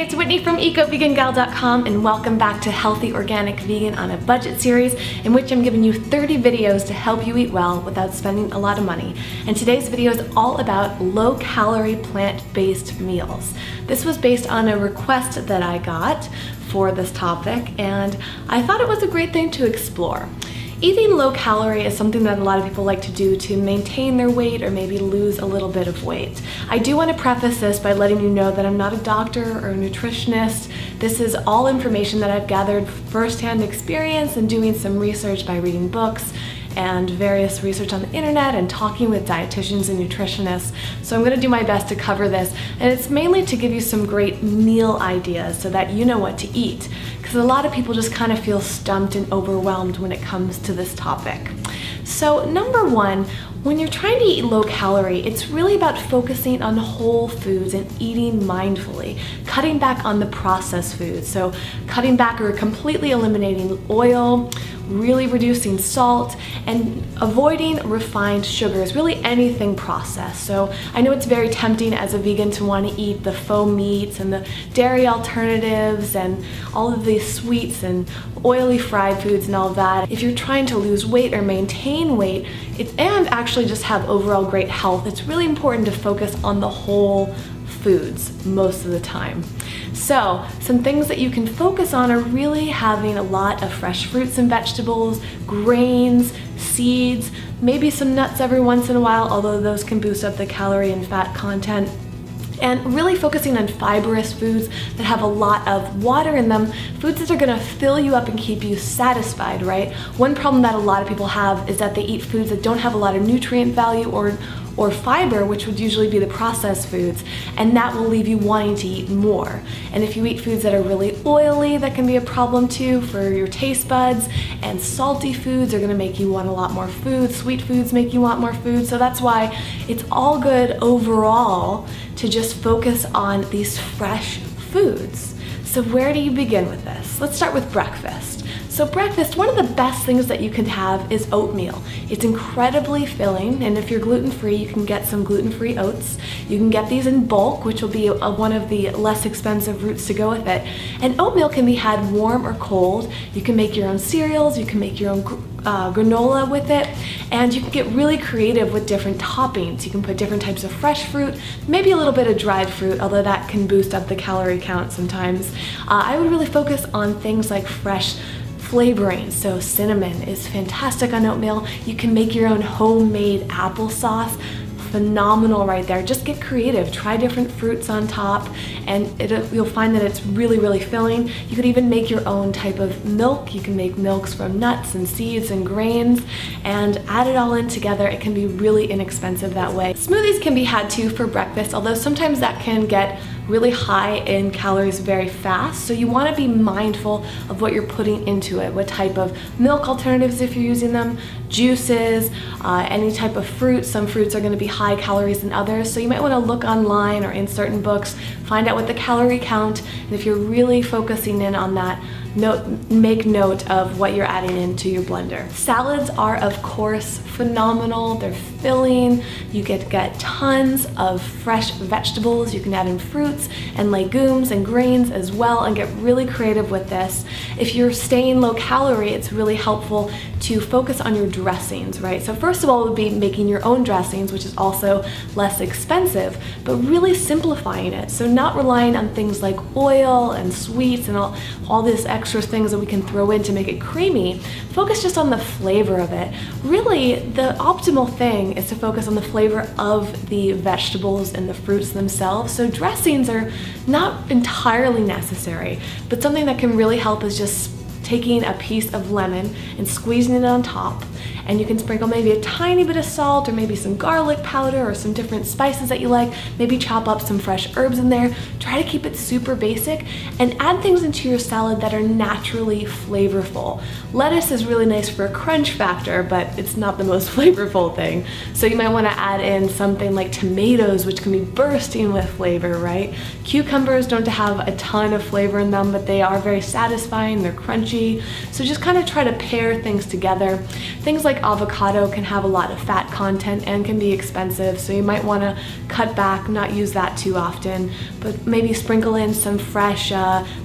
Hey, it's Whitney from EcoVeganGal.com and welcome back to Healthy Organic Vegan on a Budget series in which I'm giving you 30 videos to help you eat well without spending a lot of money. And today's video is all about low-calorie plant-based meals. This was based on a request that I got for this topic and I thought it was a great thing to explore. Eating low calorie is something that a lot of people like to do to maintain their weight or maybe lose a little bit of weight. I do want to preface this by letting you know that I'm not a doctor or a nutritionist. This is all information that I've gathered firsthand experience and doing some research by reading books and various research on the internet and talking with dietitians and nutritionists. So I'm going to do my best to cover this, and it's mainly to give you some great meal ideas so that you know what to eat, because a lot of people just kind of feel stumped and overwhelmed when it comes to this topic. So number one, when you're trying to eat low calorie, it's really about focusing on whole foods and eating mindfully, cutting back on the processed foods. So cutting back or completely eliminating oil, really reducing salt, and avoiding refined sugars, really anything processed. So I know it's very tempting as a vegan to want to eat the faux meats and the dairy alternatives and all of these sweets and oily fried foods and all of that. If you're trying to lose weight or maintain weight and actually just have overall great health, it's really important to focus on the whole foods most of the time. So some things that you can focus on are really having a lot of fresh fruits and vegetables, grains, seeds, maybe some nuts every once in a while, although those can boost up the calorie and fat content. And really focusing on fibrous foods that have a lot of water in them, foods that are gonna fill you up and keep you satisfied, right? One problem that a lot of people have is that they eat foods that don't have a lot of nutrient value or fiber, which would usually be the processed foods, and that will leave you wanting to eat more. And if you eat foods that are really oily, that can be a problem too for your taste buds, and salty foods are gonna make you want a lot more food, sweet foods make you want more food, so that's why it's all good overall to just focus on these fresh foods. So where do you begin with this? Let's start with breakfast. So breakfast, one of the best things that you can have is oatmeal. It's incredibly filling, and if you're gluten-free, you can get some gluten-free oats. You can get these in bulk, which will be one of the less expensive routes to go with it. And oatmeal can be had warm or cold. You can make your own cereals, you can make your own granola with it, and you can get really creative with different toppings. You can put different types of fresh fruit, maybe a little bit of dried fruit, although that can boost up the calorie count sometimes. I would really focus on things like fresh flavoring. So cinnamon is fantastic on oatmeal. You can make your own homemade applesauce. Phenomenal right there. Just get creative, try different fruits on top, and you'll find that it's really, really filling. You could even make your own type of milk. You can make milks from nuts and seeds and grains and add it all in together. It can be really inexpensive that way. Smoothies can be had too for breakfast, although sometimes that can get really high in calories very fast, so you want to be mindful of what you're putting into it, what type of milk alternatives if you're using them, juices, any type of fruit. Some fruits are going to be high calories than others, so you might want to look online or in certain books, find out what the calorie count, and if you're really focusing in on that, make note of what you're adding into your blender. Salads are of course phenomenal. They're filling. You get tons of fresh vegetables. You can add in fruits and legumes and grains as well and get really creative with this. If you're staying low calorie, it's really helpful to focus on your dressings, right? So first of all, it would be making your own dressings, which is also less expensive, but really simplifying it. So not relying on things like oil and sweets and all these extra things that we can throw in to make it creamy. Focus just on the flavor of it. Really, the optimal thing is to focus on the flavor of the vegetables and the fruits themselves. So dressings are not entirely necessary, but something that can really help is just taking a piece of lemon and squeezing it on top, and you can sprinkle maybe a tiny bit of salt or maybe some garlic powder or some different spices that you like, maybe chop up some fresh herbs in there. Try to keep it super basic and add things into your salad that are naturally flavorful. Lettuce is really nice for a crunch factor, but it's not the most flavorful thing. So you might want to add in something like tomatoes, which can be bursting with flavor, right? Cucumbers don't have a ton of flavor in them, but they are very satisfying, they're crunchy. So just kind of try to pair things together. Things like like avocado can have a lot of fat content and can be expensive, so you might want to cut back, not use that too often, but maybe sprinkle in some fresh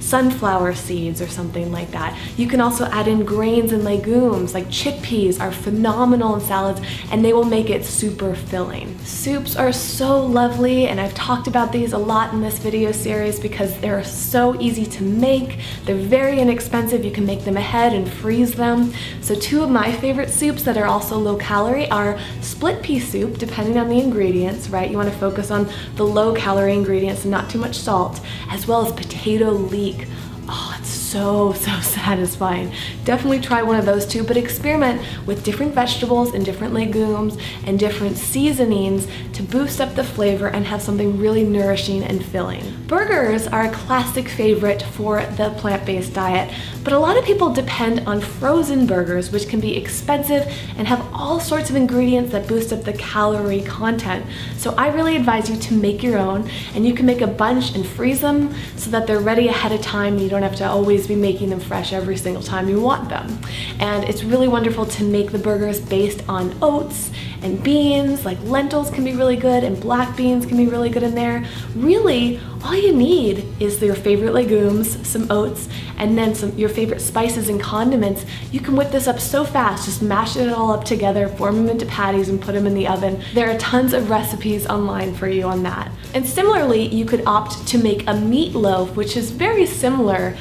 sunflower seeds or something like that. You can also add in grains and legumes, like chickpeas are phenomenal in salads, and they will make it super filling. Soups are so lovely, and I've talked about these a lot in this video series because they're so easy to make. They're very inexpensive. You can make them ahead and freeze them. So two of my favorite soups that are also low calorie are split pea soup, depending on the ingredients, right? You want to focus on the low calorie ingredients and not too much salt, as well as potato leek. Oh, it's so satisfying. Definitely try one of those two, but experiment with different vegetables and different legumes and different seasonings to boost up the flavor and have something really nourishing and filling. Burgers are a classic favorite for the plant-based diet, but a lot of people depend on frozen burgers, which can be expensive and have all sorts of ingredients that boost up the calorie content. So I really advise you to make your own, and you can make a bunch and freeze them so that they're ready ahead of time. You don't have to always be making them fresh every single time you want them. And it's really wonderful to make the burgers based on oats and beans, like lentils can be really good and black beans can be really good in there. Really, all you need is your favorite legumes, some oats, and then your favorite spices and condiments. You can whip this up so fast, just mash it all up together, form them into patties and put them in the oven. There are tons of recipes online for you on that. And similarly, you could opt to make a meatloaf, which is very similar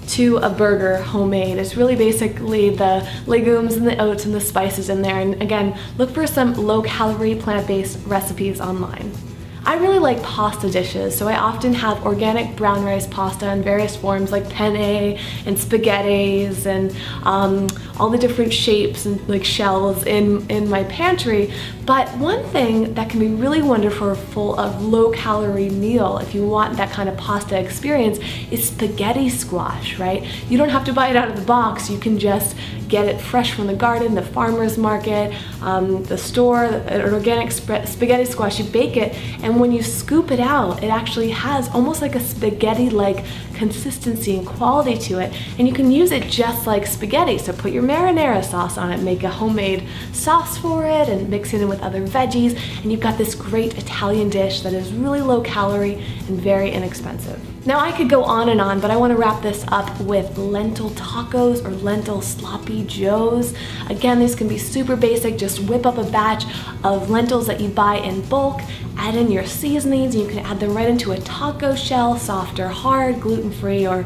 to a burger homemade. It's really basically the legumes and the oats and the spices in there. And again, look for some low-calorie plant-based recipes online. I really like pasta dishes, so I often have organic brown rice pasta in various forms like penne and spaghettis and all the different shapes and like shells in my pantry. But one thing that can be really wonderful of low-calorie meal, if you want that kind of pasta experience, is spaghetti squash, right? You don't have to buy it out of the box. You can just get it fresh from the garden, the farmer's market, the store, an organic spaghetti squash. You bake it, and when you scoop it out, it actually has almost like a spaghetti-like consistency and quality to it, and you can use it just like spaghetti. So put your marinara sauce on it, make a homemade sauce for it, and mix it in with other veggies, and you've got this great Italian dish that is really low calorie and very inexpensive. Now I could go on and on, but I want to wrap this up with lentil tacos or lentil sloppy joes. Again, these can be super basic. Just whip up a batch of lentils that you buy in bulk, add in your seasonings, and you can add them right into a taco shell, soft or hard, gluten-free or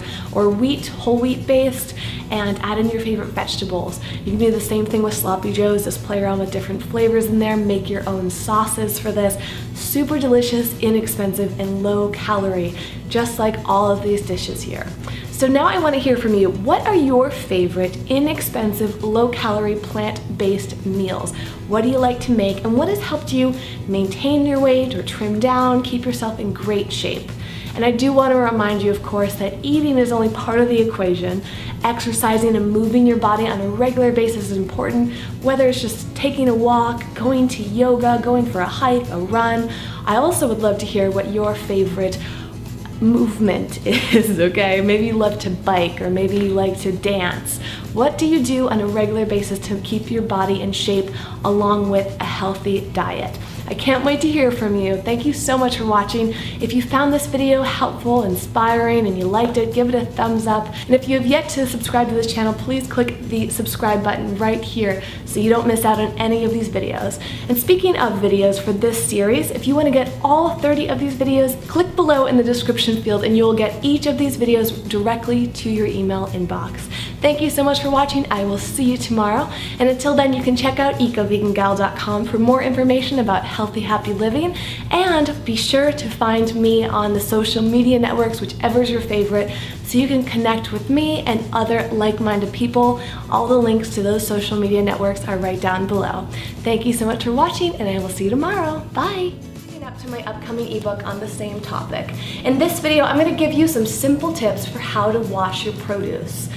wheat, whole wheat based, and add in your favorite vegetables. You can do the same thing with sloppy joes, just play around with different flavors in there, make your own sauces for this. Super delicious, inexpensive, and low calorie, just like all of these dishes here. So now I want to hear from you. What are your favorite inexpensive, low-calorie, plant-based meals? What do you like to make, and what has helped you maintain your weight or trim down, keep yourself in great shape? And I do want to remind you, of course, that eating is only part of the equation. Exercising and moving your body on a regular basis is important, whether it's just taking a walk, going to yoga, going for a hike, a run. I also would love to hear what your favorite movement is, okay? Maybe you love to bike, or maybe you like to dance. What do you do on a regular basis to keep your body in shape along with a healthy diet? I can't wait to hear from you. Thank you so much for watching. If you found this video helpful, inspiring, and you liked it, give it a thumbs up. And if you have yet to subscribe to this channel, please click the subscribe button right here so you don't miss out on any of these videos. And speaking of videos for this series, if you want to get all 30 of these videos, click below in the description field and you'll get each of these videos directly to your email inbox. Thank you so much for watching. I will see you tomorrow. And until then, you can check out ecovegangal.com for more information about healthy, happy living. And be sure to find me on the social media networks, whichever is your favorite, so you can connect with me and other like-minded people. All the links to those social media networks are right down below. Thank you so much for watching, and I will see you tomorrow. Bye. Up to my upcoming ebook on the same topic. In this video, I'm going to give you some simple tips for how to wash your produce.